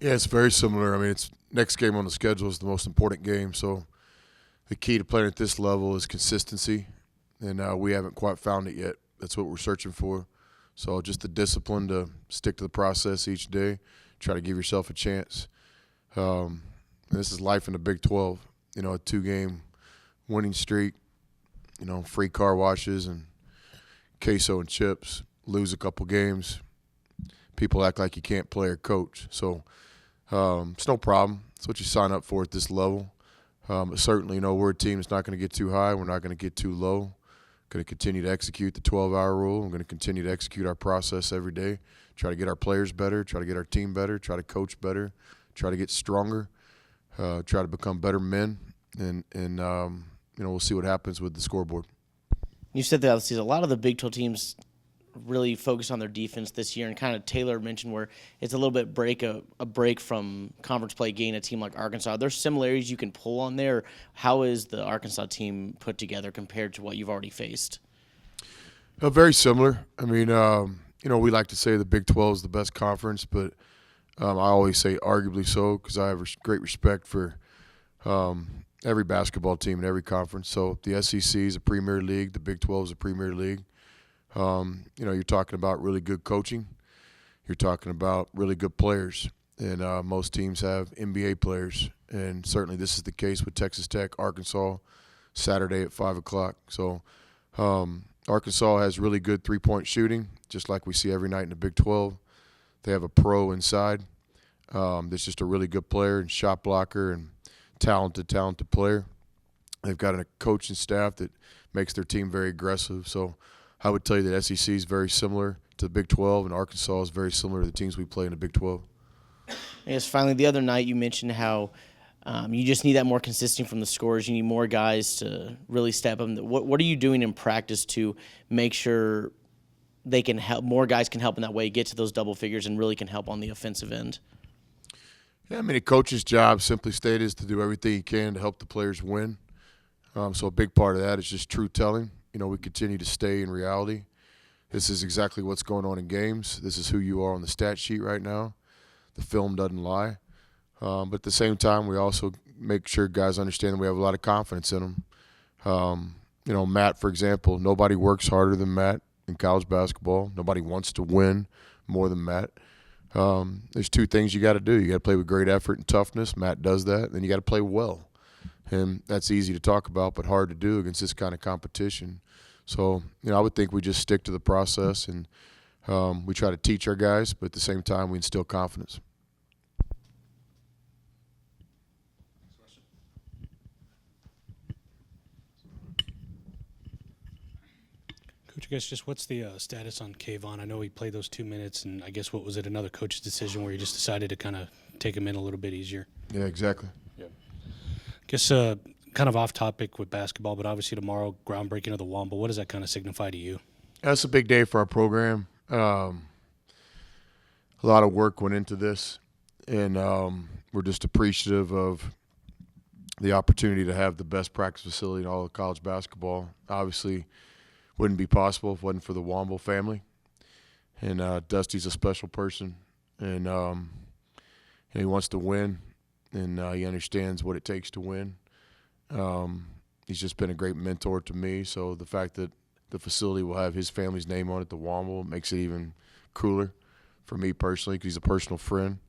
Yeah, it's very similar. I mean, it's next game on the schedule is the most important game. So the key to playing at this level is consistency, and we haven't quite found it yet. That's what we're searching for. So just the discipline to stick to the process each day, try to give yourself a chance. And this is life in the Big 12. You know, a 2-game winning streak. You know, free car washes and queso and chips. Lose a couple games, people act like you can't play or coach. So it's no problem. It's what you sign up for at this level. But certainly, you know, we're a team that's not going to get too high. We're not going to get too low. Going to continue to execute the 12-hour rule. We're going to continue to execute our process every day. Try to get our players better. Try to get our team better. Try to coach better. Try to get stronger. Try to become better men. And you know, we'll see what happens with the scoreboard. You said that a lot of the Big 12 teams really focus on their defense this year, and kind of Taylor mentioned where it's a little bit a break from conference play against a team like Arkansas. There's similarities you can pull on there. How is the Arkansas team put together compared to what you've already faced? Very similar. I mean, you know, we like to say the Big 12 is the best conference, but I always say arguably so because I have great respect for every basketball team in every conference. So the SEC is a premier league. The Big 12 is a premier league. You know, you're talking about really good coaching. You're talking about really good players. And most teams have NBA players. And certainly this is the case with Texas Tech, Arkansas, Saturday at 5 o'clock. So Arkansas has really good three-point shooting, just like we see every night in the Big 12. They have a pro inside that's just a really good player and shot blocker and talented player. They've got a coaching staff that makes their team very aggressive. So I would tell you that SEC is very similar to the Big 12, and Arkansas is very similar to the teams we play in the Big 12. I guess finally, the other night you mentioned how you just need that more consistency from the scorers. You need more guys to really step up. What are you doing in practice to make sure they can help? More guys can help in that way, get to those double figures, and really can help on the offensive end. Yeah, I mean, a coach's job, simply stated, is to do everything he can to help the players win. So a big part of that is just truth telling. You know, we continue to stay in reality. This is exactly what's going on in games. This is who you are on the stat sheet right now. The film doesn't lie. But at the same time, we also make sure guys understand that we have a lot of confidence in them. You know, Matt, for example, nobody works harder than Matt in college basketball. Nobody wants to win more than Matt. There's two things you got to do. You got to play with great effort and toughness. Matt does that. Then you got to play well. And that's easy to talk about, but hard to do against this kind of competition. So, you know, I would think we just stick to the process and we try to teach our guys, but at the same time, we instill confidence. Coach, I guess just what's the status on Kayvon? I know he played those 2 minutes, and I guess what was it, another coach's decision where he just decided to kind of take him in a little bit easier? Yeah, exactly. Yeah. Guess kind of off topic with basketball, but obviously tomorrow, groundbreaking of the Womble. What does that kind of signify to you? That's a big day for our program. A lot of work went into this, and we're just appreciative of the opportunity to have the best practice facility in all of college basketball. Obviously, wouldn't be possible if it wasn't for the Womble family. And Dusty's a special person, and he wants to win, and he understands what it takes to win. He's just been a great mentor to me, so the fact that the facility will have his family's name on it, the Womble, makes it even cooler for me personally because he's a personal friend.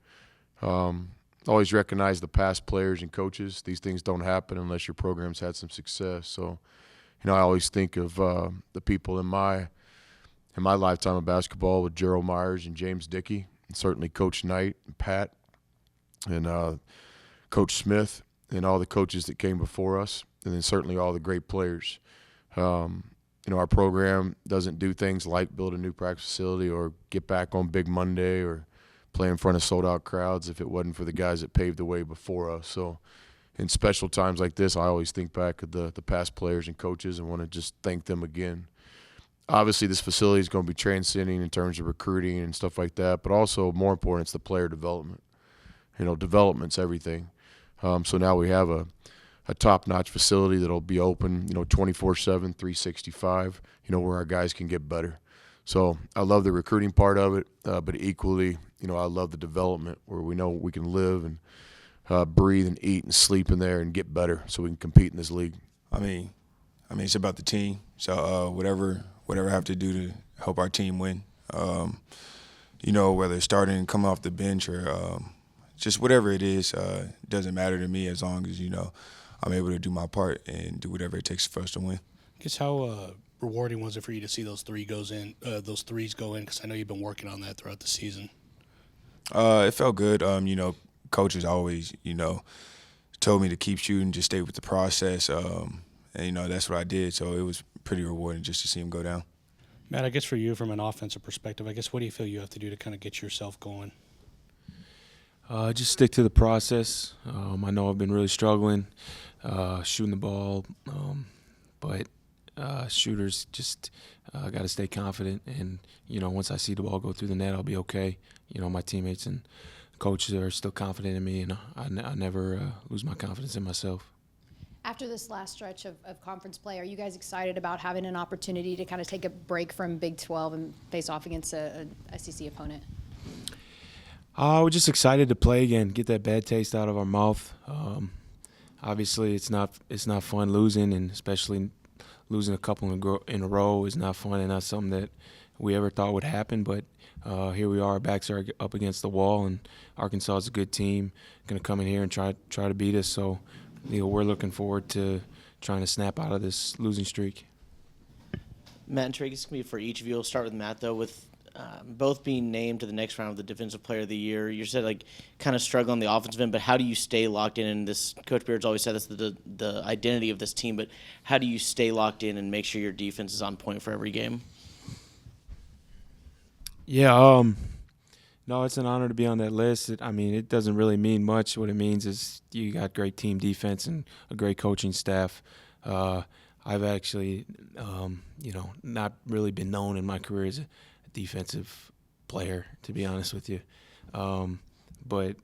Always recognize the past players and coaches. These things don't happen unless your program's had some success. So, you know, I always think of the people in my lifetime of basketball with Gerald Myers and James Dickey, and certainly Coach Knight and Pat and Coach Smith and all the coaches that came before us, and then certainly all the great players. You know, our program doesn't do things like build a new practice facility or get back on Big Monday or play in front of sold-out crowds if it wasn't for the guys that paved the way before us. So in special times like this, I always think back of the past players and coaches and want to just thank them again. Obviously, this facility is going to be transcending in terms of recruiting and stuff like that, but also more important, it's the player development. You know, development's everything. So now we have a top-notch facility that'll be open, you know, 24/7, 365, you know, where our guys can get better. So I love the recruiting part of it, but equally, I love the development where we know we can live and breathe and eat and sleep in there and get better so we can compete in this league. I mean, it's about the team. So whatever I have to do to help our team win, whether it's starting and coming off the bench or just whatever it is, doesn't matter to me as long as, I'm able to do my part and do whatever it takes for us to win. I guess how rewarding was it for you to see those threes go in? Because I know you've been working on that throughout the season. It felt good. Coaches always, told me to keep shooting, just stay with the process. And that's what I did. So it was pretty rewarding just to see him go down. Matt, I guess for you from an offensive perspective, I guess what do you feel you have to do to kind of get yourself going? Just stick to the process. I know I've been really struggling shooting the ball, but shooters just got to stay confident. And, once I see the ball go through the net, I'll be okay. My teammates and coaches are still confident in me, and I never lose my confidence in myself. After this last stretch of conference play, are you guys excited about having an opportunity to kind of take a break from Big 12 and face off against a SEC opponent? We're just excited to play again, get that bad taste out of our mouth. Obviously, it's not fun losing, and especially losing a couple in a row is not fun and not something that we ever thought would happen. But here we are, our backs are up against the wall, and Arkansas is a good team, going to come in here and try to beat us. So, we're looking forward to trying to snap out of this losing streak. Matt and Trey, this can be for each of you. We'll start with Matt, though, with both being named to the next round of the Defensive Player of the Year. You said, kind of struggle on the offensive end, but how do you stay locked in? And this, Coach Beard's always said this, the identity of this team, but how do you stay locked in and make sure your defense is on point for every game? Yeah, no, it's an honor to be on that list. It doesn't really mean much. What it means is you got great team defense and a great coaching staff. I've actually, not really been known in my career as a defensive player, to be honest with you. But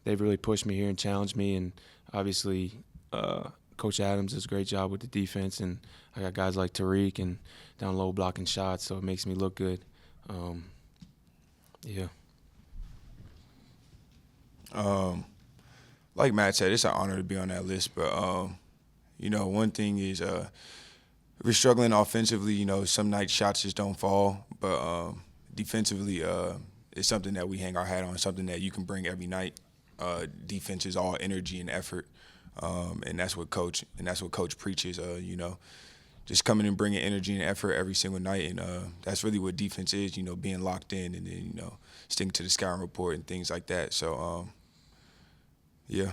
they've really pushed me here and challenged me. And obviously, Coach Adams does a great job with the defense. And I got guys like Tariq and down low blocking shots, so it makes me look good. Yeah. Like Matt said, it's an honor to be on that list. But, one thing is we're struggling offensively. Some nights shots just don't fall. But defensively, it's something that we hang our hat on, something that you can bring every night. Defense is all energy and effort. And that's what Coach preaches, just coming and bringing energy and effort every single night. And that's really what defense is, being locked in and then, sticking to the scouting report and things like that. So, yeah.